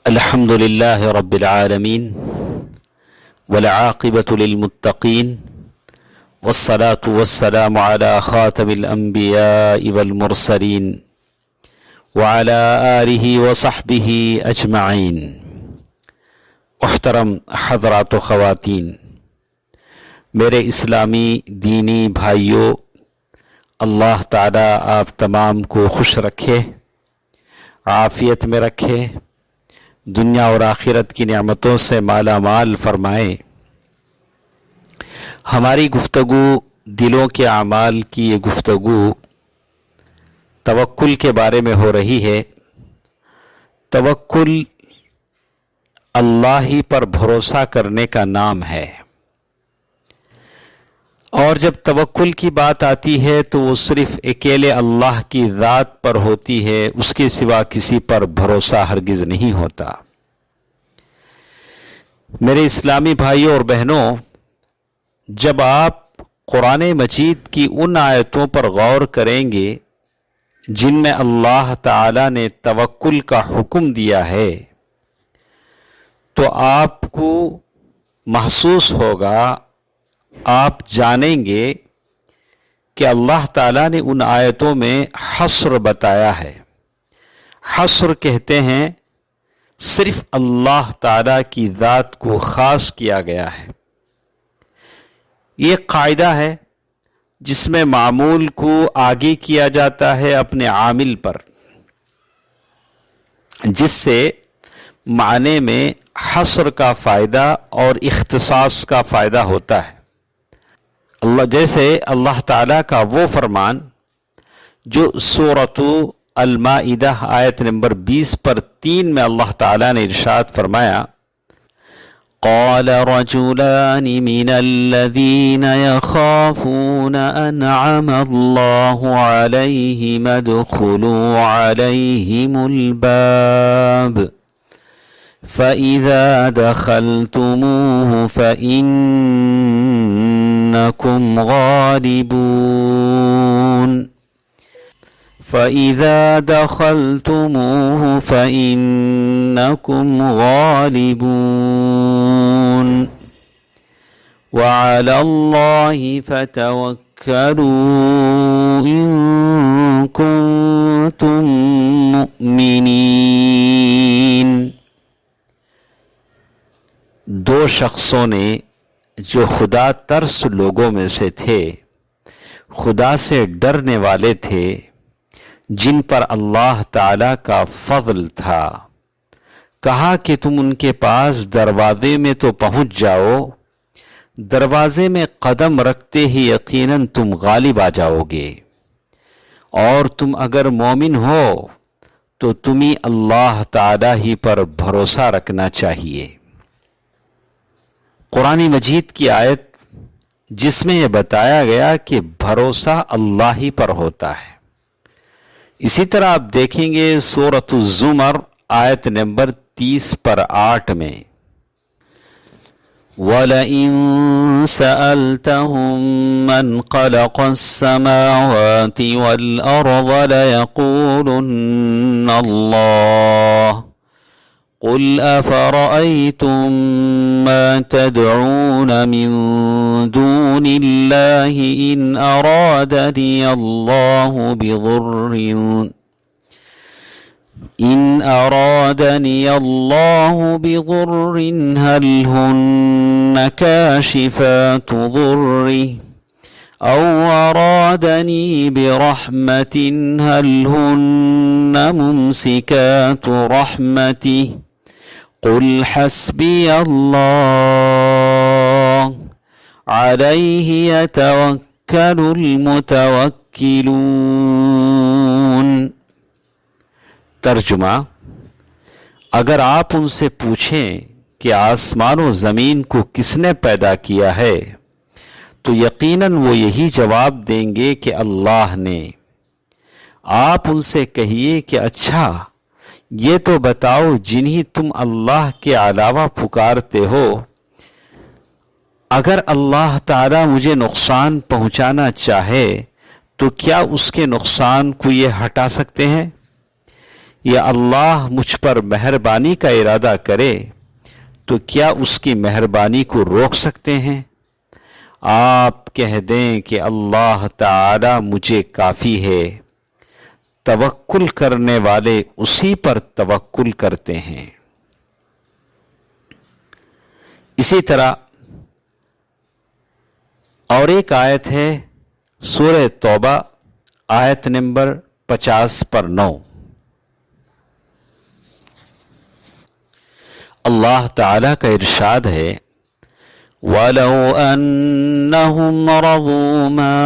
الحمد لله رب العالمين والعاقبة للمتقين والصلاة والسلام على خاتم الأنبياء والمرسلين وعلى آله وصحبه أجمعين۔ محترم حضرات و خواتین، میرے اسلامی دینی بھائیوں، اللہ تعالیٰ آپ تمام کو خوش رکھے، عافیت میں رکھے، دنیا اور آخرت کی نعمتوں سے مالا مال فرمائے۔ ہماری گفتگو دلوں کے اعمال کی یہ گفتگو توکل کے بارے میں ہو رہی ہے۔ توکل اللہ ہی پر بھروسہ کرنے کا نام ہے، اور جب توکل کی بات آتی ہے تو وہ صرف اکیلے اللہ کی ذات پر ہوتی ہے، اس کے سوا کسی پر بھروسہ ہرگز نہیں ہوتا۔ میرے اسلامی بھائیوں اور بہنوں، جب آپ قرآن مجید کی ان آیتوں پر غور کریں گے جن میں اللہ تعالیٰ نے توکل کا حکم دیا ہے، تو آپ کو محسوس ہوگا، آپ جانیں گے کہ اللہ تعالیٰ نے ان آیتوں میں حصر بتایا ہے۔ حصر کہتے ہیں صرف اللہ تعالیٰ کی ذات کو خاص کیا گیا ہے۔ یہ قاعدہ ہے جس میں معمول کو آگے کیا جاتا ہے اپنے عامل پر، جس سے معنی میں حصر کا فائدہ اور اختصاص کا فائدہ ہوتا ہے۔ جیسے اللہ تعالیٰ کا وہ فرمان جو سورۃ المائدہ آیت نمبر 20 پر 3 میں اللہ تعالیٰ نے ارشاد فرمایا، قال رجلان من الذين يخافون أنعم الله عليهم ادخلوا عليهم الباب فإذا دخلتموه فإنكم غالبون فإذا دخلتموه فإنكم غالبون وعلى الله فتوكلوا إن كنتم مؤمنين۔ دو شخصوں نے جو خدا ترس لوگوں میں سے تھے، خدا سے ڈرنے والے تھے، جن پر اللہ تعالیٰ کا فضل تھا، کہا کہ تم ان کے پاس دروازے میں تو پہنچ جاؤ، دروازے میں قدم رکھتے ہی یقیناً تم غالب آ جاؤ گے، اور تم اگر مومن ہو تو تمہیں اللہ تعالیٰ ہی پر بھروسہ رکھنا چاہیے۔ قرآن مجید کی آیت جس میں یہ بتایا گیا کہ بھروسہ اللہ ہی پر ہوتا ہے۔ اسی طرح آپ دیکھیں گے سورۃ الزمر آیت نمبر 30 پر 8 میں، وَلَئِن سَأَلْتَهُم مَّنْ خَلَقَ السَّمَاوَاتِ وَالْأَرْضَ لَيَقُولُنَّ اللَّهُ قُلْ أَفَرَأَيْتُم مَّا تَدْعُونَ مِن دُونِ اللَّهِ إِنْ أَرَادَنِيَ اللَّهُ بِضُرٍّ هَلْ هُنَّ كَاشِفَاتُ ضُرِّهِ أَوْ أَرَادَنِي بِرَحْمَةٍ هَلْ هُنَّ مُمْسِكَاتُ رَحْمَتِهِ قُلْ حَسْبِيَ اللَّهُ عَلَيْهِ يَتَوَكَّلُ الْمُتَوَكِّلُونَ۔ ترجمہ، اگر آپ ان سے پوچھیں کہ آسمان و زمین کو کس نے پیدا کیا ہے تو یقیناً وہ یہی جواب دیں گے کہ اللہ نے۔ آپ ان سے کہیے کہ اچھا یہ تو بتاؤ جنہیں تم اللہ کے علاوہ پکارتے ہو، اگر اللہ تعالیٰ مجھے نقصان پہنچانا چاہے تو کیا اس کے نقصان کو یہ ہٹا سکتے ہیں؟ یا اللہ مجھ پر مہربانی کا ارادہ کرے تو کیا اس کی مہربانی کو روک سکتے ہیں؟ آپ کہہ دیں کہ اللہ تعالی مجھے کافی ہے، توکل کرنے والے اسی پر توکل کرتے ہیں۔ اسی طرح اور ایک آیت ہے سورہ توبہ آیت نمبر 50/9، اللہ تعالیٰ کا ارشاد ہے وَلَوْ أَنَّهُمْ رَضُوا مَا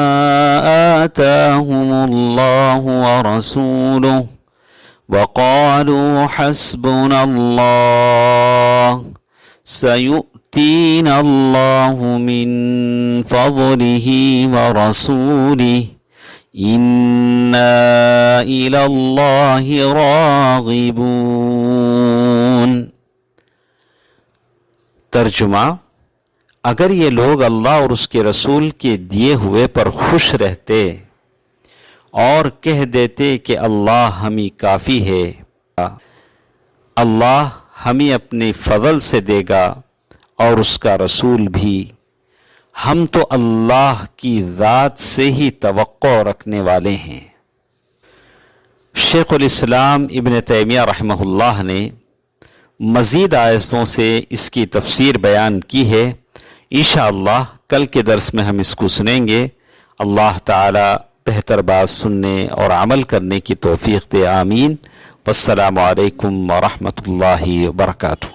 آتَاهُمُ اللَّهُ وَرَسُولُهُ وَقَالُوا حَسْبُنَا اللَّهُ سَيُؤْتِينَا اللَّهُ مِنْ فَضْلِهِ وَرَسُولِهِ إِنَّا إِلَى اللَّهِ رَاغِبُونَ۔ ترجمہ: اگر یہ لوگ اللہ اور اس کے رسول کے دیے ہوئے پر خوش رہتے اور کہہ دیتے کہ اللہ ہمیں کافی ہے، اللہ ہمیں اپنے فضل سے دے گا اور اس کا رسول بھی، ہم تو اللہ کی ذات سے ہی توقع رکھنے والے ہیں۔ شیخ الاسلام ابن تیمیہ رحمہ اللہ نے مزید آیتوں سے اس کی تفسیر بیان کی ہے، انشاءاللہ کل کے درس میں ہم اس کو سنیں گے۔ اللہ تعالی بہتر بات سننے اور عمل کرنے کی توفیق دے، آمین۔ والسلام علیکم ورحمۃ اللہ وبرکاتہ۔